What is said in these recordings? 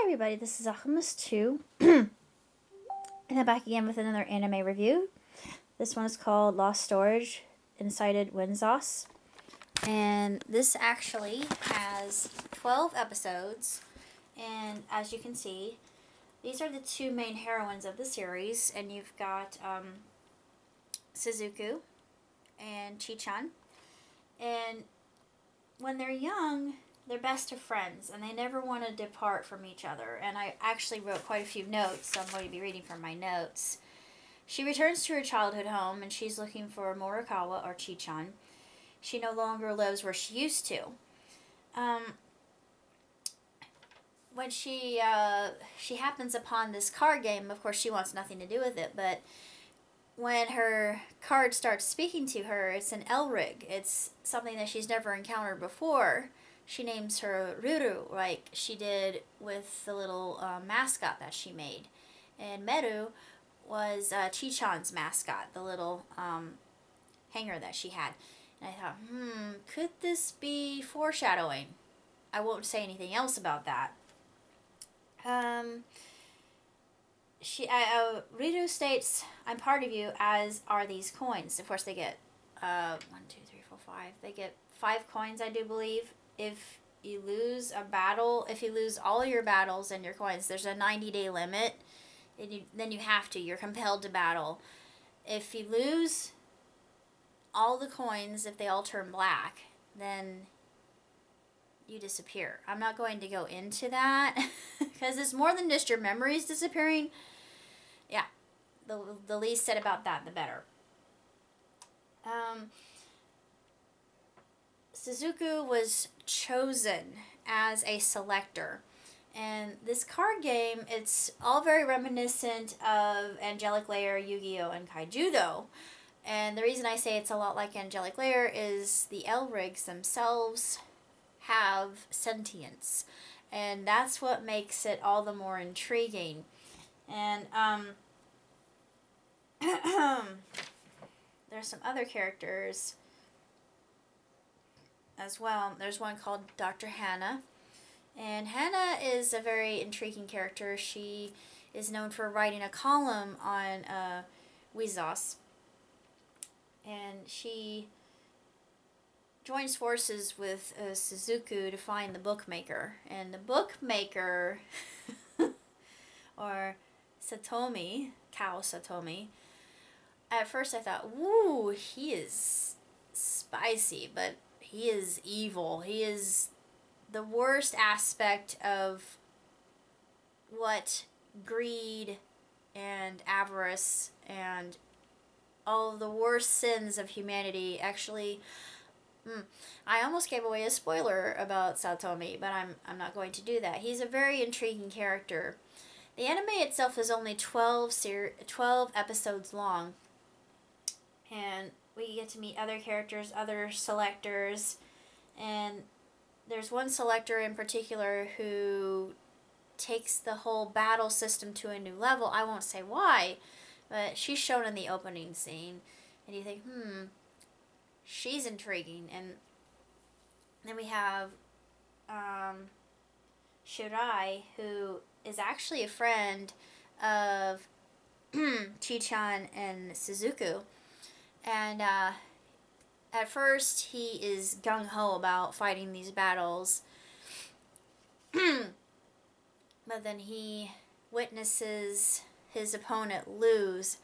everybody, this is Alchemist2, and I'm back again with another anime review. This one is called Lost Storage Inside WIXOSS, and this actually has 12 episodes, and as you can see, these are the two main heroines of the series, and you've got Suzuku and Chi-chan, and when they're young, they're best of friends, and they never want to depart from each other. And I actually wrote quite a few notes, so I'm going to be reading from my notes. She returns to her childhood home, and she's looking for Morikawa, or Chi-chan. She no longer lives where she used to. When she happens upon this card game, of course she wants nothing to do with it, but when her card starts speaking to her, it's an Elrig. It's something that she's never encountered before. She names her Ruru, like she did with the little mascot that she made. And Meru was Chi-chan's mascot, the little hanger that she had. And I thought, could this be foreshadowing? I won't say anything else about that. Ruru states, "I'm part of you, as are these coins." Of course, they get 1, 2, 3, 4, 5. They get 5 coins, I do believe. If you lose a battle, if you lose all your battles and your coins, there's a 90-day limit. And then you have to. You're compelled to battle. If you lose all the coins, if they all turn black, then you disappear. I'm not going to go into that because it's more than just your memories disappearing. Yeah, the least said about that, the better. Suzuku was chosen as a selector. And this card game, it's all very reminiscent of Angelic Layer, Yu-Gi-Oh!, and Kaijudo. And the reason I say it's a lot like Angelic Layer is the Elrigs themselves have sentience. And that's what makes it all the more intriguing. And there's some other characters as well. There's one called Dr. Hannah. And Hannah is a very intriguing character. She is known for writing a column on WIXOSS. And she joins forces with Suzuku to find the bookmaker. And the bookmaker, or Satomi, Kao Satomi, at first I thought, woo, he is spicy, but he is evil. He is the worst aspect of what greed and avarice and all of the worst sins of humanity actually. I almost gave away a spoiler about Satomi, but I'm not going to do that. He's a very intriguing character. The anime itself is only 12 episodes long, and we get to meet other characters, other selectors, and there's one selector in particular who takes the whole battle system to a new level. I won't say why, but she's shown in the opening scene, and you think, she's intriguing. And then we have Shirai, who is actually a friend of Chi-chan and Suzuku. And at first he is gung-ho about fighting these battles, but then he witnesses his opponent lose,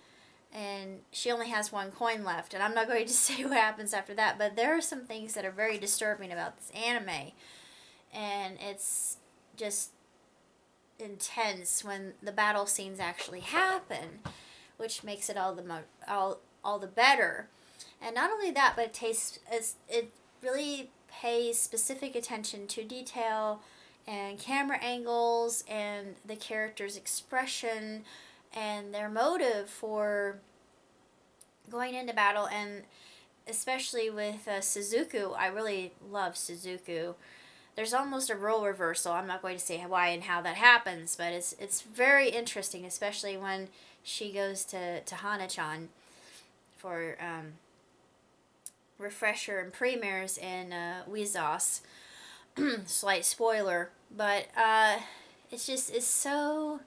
and she only has 1 coin left. And I'm not going to say what happens after that, but there are some things that are very disturbing about this anime, and it's just intense when the battle scenes actually happen, which makes it all the better. And not only that, but it really pays specific attention to detail and camera angles and the character's expression and their motive for going into battle. And especially with Suzuku, I really love Suzuku. There's almost a role reversal. I'm not going to say why and how that happens, but it's very interesting, especially when she goes to Hana-chan for refresher and premieres in WIXOSS. Slight spoiler, but it's so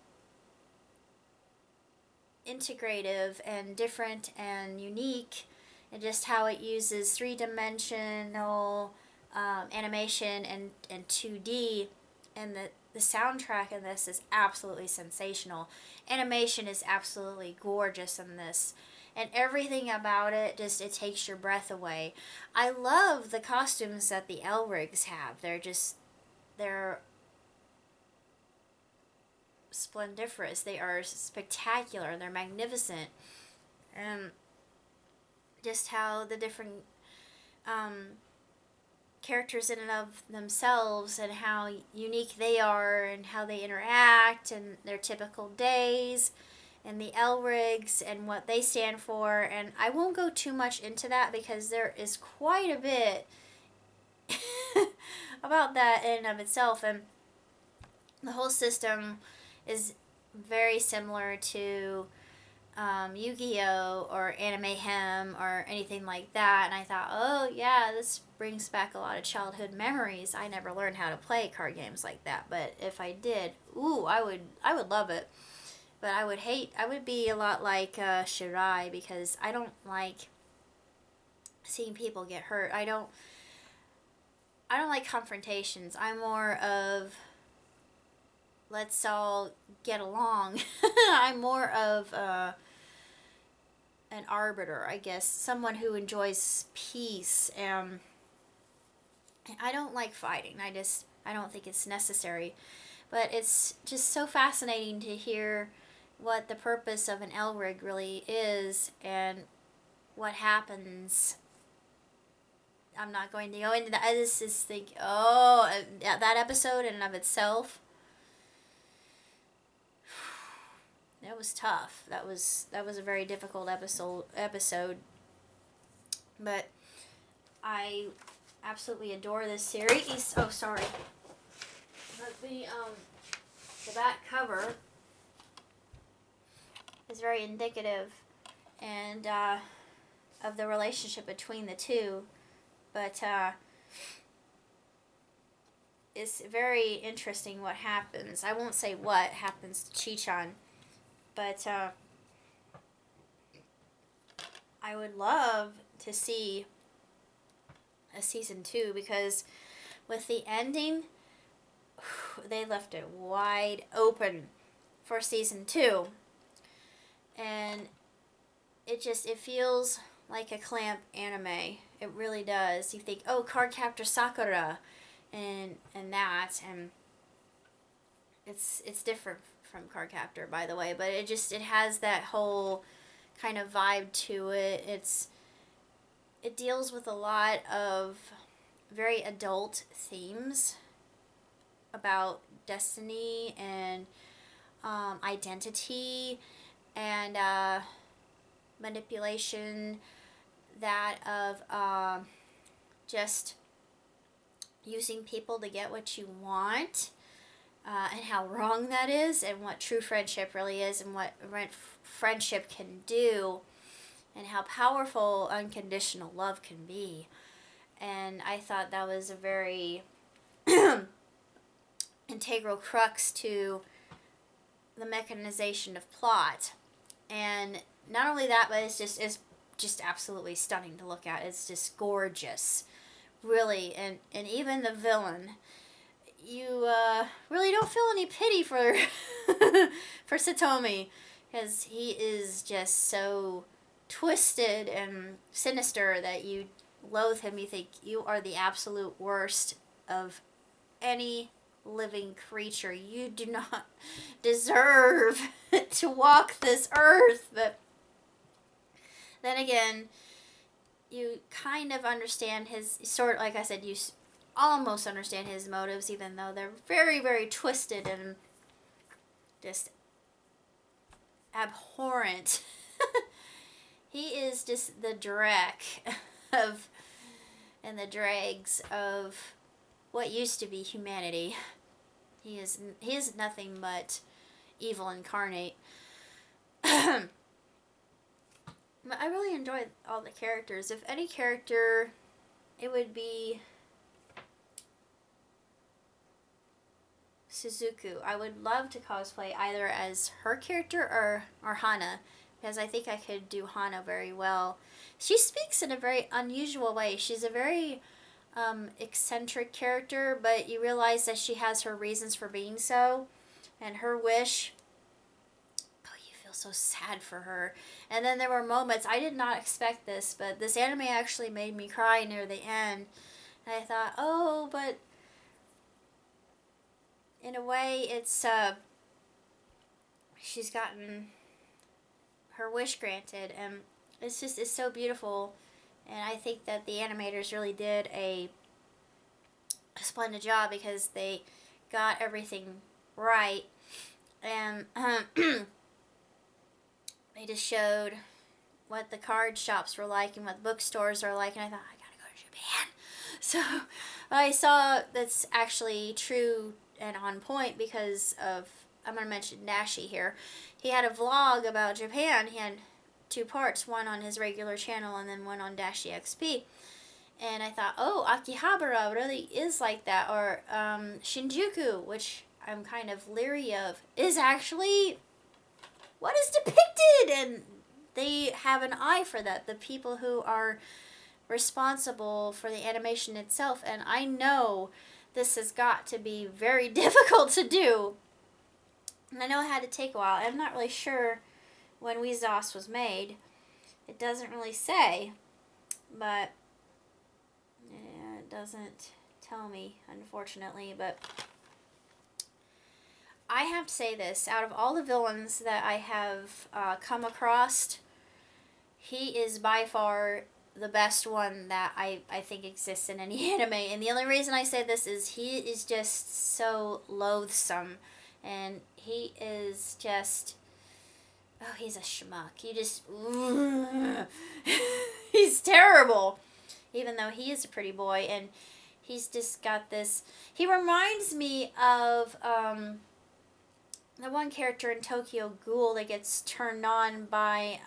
integrative and different and unique, and just how it uses three-dimensional animation and 2D, and the soundtrack in this is absolutely sensational. Animation is absolutely gorgeous in this, and everything about it, just, it takes your breath away. I love the costumes that the Elrics have. They're splendiferous. They are spectacular. They're magnificent. And just how the different characters in and of themselves, and how unique they are, and how they interact, and their typical days, and the Elrics and what they stand for. And I won't go too much into that because there is quite a bit about that in and of itself. And the whole system is very similar to Yu-Gi-Oh! Or Anime Hem or anything like that. And I thought, oh yeah, this brings back a lot of childhood memories. I never learned how to play card games like that, but if I did, ooh, I would love it. But I would be a lot like Shirai, because I don't like seeing people get hurt. I don't like confrontations. I'm more of, let's all get along. I'm more of an arbiter, I guess, someone who enjoys peace. And I don't like fighting. I don't think it's necessary. But it's just so fascinating to hear what the purpose of an Elrig really is and what happens. I'm not going to go into that. I just think, that episode in and of itself, it was tough. That was a very difficult episode. But I absolutely adore this series. Oh, sorry. But the back cover is very indicative and of the relationship between the two. But it's very interesting what happens. I won't say what happens to Chi-chan, but I would love to see a season 2, because with the ending, they left it wide open for season 2. And it feels like a Clamp anime. It really does. You think, oh, Cardcaptor Sakura, and it's different from Cardcaptor, by the way, but it has that whole kind of vibe to it. It deals with a lot of very adult themes about destiny and identity and manipulation, that of just using people to get what you want, and how wrong that is, and what true friendship really is, and what friendship can do, and how powerful unconditional love can be. And I thought that was a very integral crux to the mechanization of plot. And not only that, but it's just absolutely stunning to look at. It's just gorgeous, really. And even the villain, you really don't feel any pity for for Satomi, because he is just so twisted and sinister that you loathe him. You think you are the absolute worst of any living creature. You do not deserve to walk this earth. But then again, you kind of understand his, sort, like I said, you almost understand his motives, even though they're very, very twisted and just abhorrent. He is just the dreck of, and the dregs of what used to be humanity. He is nothing but evil incarnate. But I really enjoyed all the characters. If any character, it would be Suzuku. I would love to cosplay either as her character or Hana, because I think I could do Hana very well. She speaks in a very unusual way. She's a very eccentric character, but you realize that she has her reasons for being so, and her wish. Oh, you feel so sad for her. And then there were moments, I did not expect this, but this anime actually made me cry near the end. And I thought, oh, but in a way, it's she's gotten her wish granted, and it's so beautiful. And I think that the animators really did a splendid job, because they got everything right, and they just showed what the card shops were like and what bookstores are like, and I thought, I gotta go to Japan. So I saw that's actually true and on point, because of, I'm going to mention Nashi here. He had a vlog about Japan. He had 2 parts, one on his regular channel and then one on Dashi XP. And I thought, oh, Akihabara really is like that. Or Shinjuku, which I'm kind of leery of, is actually what is depicted. And they have an eye for that, the people who are responsible for the animation itself. And I know this has got to be very difficult to do. And I know it had to take a while. I'm not really sure when WIXOSS was made. It doesn't really say, but yeah, it doesn't tell me, unfortunately. But I have to say this, out of all the villains that I have come across, he is by far the best one that I think exists in any anime. And the only reason I say this is he is just so loathsome. And he is just, oh, he's a schmuck. You just, he's terrible. Even though he is a pretty boy. And he's just got this, he reminds me of the one character in Tokyo Ghoul that gets turned on by,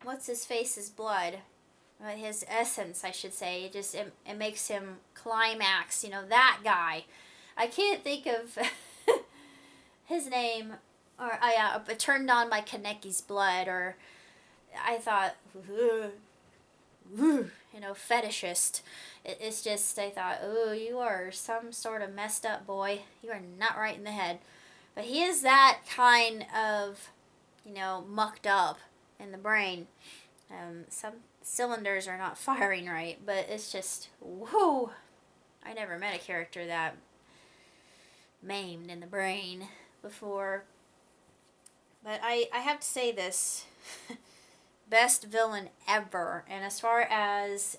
what's his face's blood? His essence, I should say. It makes him climax, that guy. I can't think of his name, or turned on by Kaneki's blood, or I thought, fetishist. It's just, I thought, oh, you are some sort of messed up boy. You are not right in the head. But he is that kind of, mucked up in the brain. Some cylinders are not firing right, but it's just, whoa. I never met a character that maimed in the brain before. But I have to say this. Best villain ever. And as far as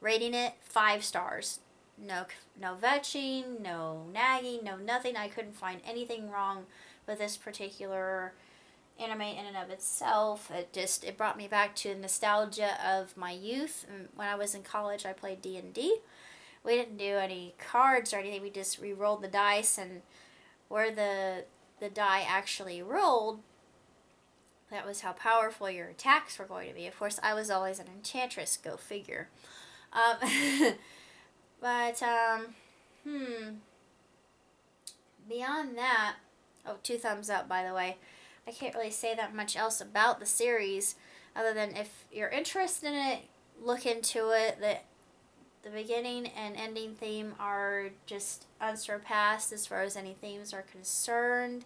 rating it, 5 stars. No vetching, no nagging, no nothing. I couldn't find anything wrong with this particular anime in and of itself. It brought me back to nostalgia of my youth. And when I was in college, I played D&D. We didn't do any cards or anything. We just re-rolled the dice, and where the die actually rolled, that was how powerful your attacks were going to be. Of course, I was always an enchantress, go figure. Beyond that, 2 thumbs up, by the way. I can't really say that much else about the series, other than if you're interested in it, look into it. The beginning and ending theme are just unsurpassed as far as any themes are concerned,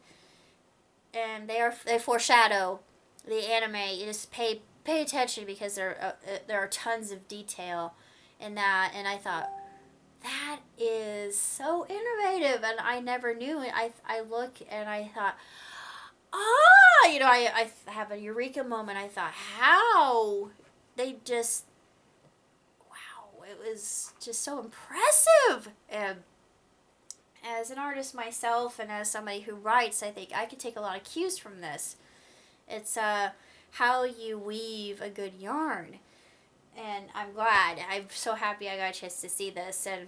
and they foreshadow the anime. You just pay attention, because there are tons of detail in that, and I thought, that is so innovative, and I never knew it. I look and I thought, I have a eureka moment. I thought, how they just, wow, it was just so impressive. And as an artist myself, and as somebody who writes, I think I could take a lot of cues from this. It's how you weave a good yarn. And I'm glad. I'm so happy I got a chance to see this. And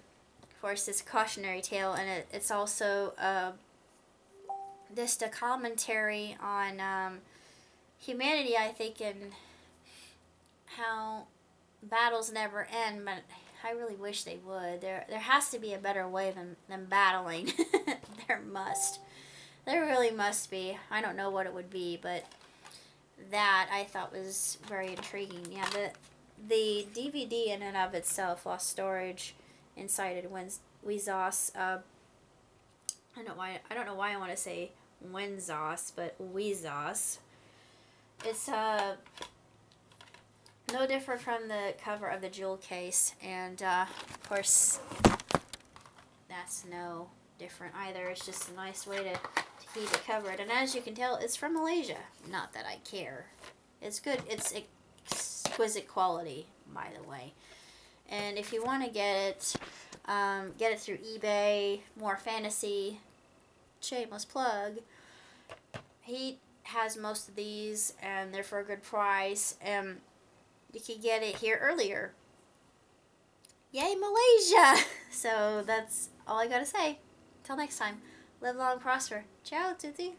of course, this cautionary tale, and it's also just a commentary on humanity, I think, and how battles never end, but I really wish they would. There has to be a better way than battling. There really must be. I don't know what it would be, but that I thought was very intriguing. Yeah, the DVD in and of itself lost storage inside it when WIXOSS. I don't know why I want to say WIXOSS, but WIXOSS. It's no different from the cover of the jewel case, and of course that's no different either. It's just a nice way to keep it covered, and as you can tell, it's from Malaysia. Not that I care. It's good. It's exquisite quality, by the way. And if you want to get it through eBay. More fantasy. Shameless plug. He has most of these, and they're for a good price. And you can get it here earlier. Yay, Malaysia! So that's all I gotta say. Till next time. Live long, prosper. Ciao, Tutti.